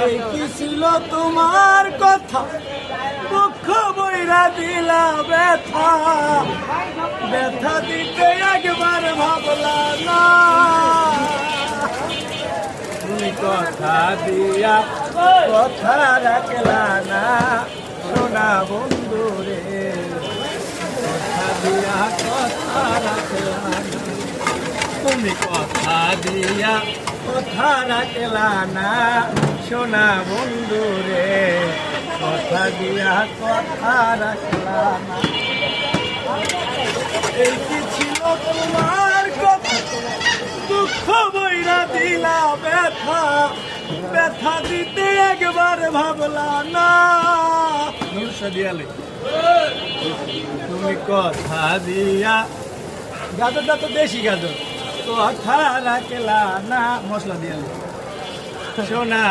এই কি ছিল তোমার কথা, দুঃখ বইরা দিলা ব্যথা, ব্যথা দিতে একবার ভাবলা না। তুমি কথা দিয়া কথা রাখলা না, সোনা বন্ধু রে, কথা দিয়া কথা রাখলা না। তুমি কথা দিয়া কথা রাখলা না, সোনা বন্ধু রে, কথা দিয়া কথা রাখলা না। এই কি ছিল তোমার কথা, দুঃখ বইরা দিলা ব্যথা, ব্যথা দিতে একবার ভাবলা না। দিয়ালে তুমি কথা দিয়া, গাজরটা তো দেশি গাজর, কথা রাখলা না, মশলা দিয়ালে সোনা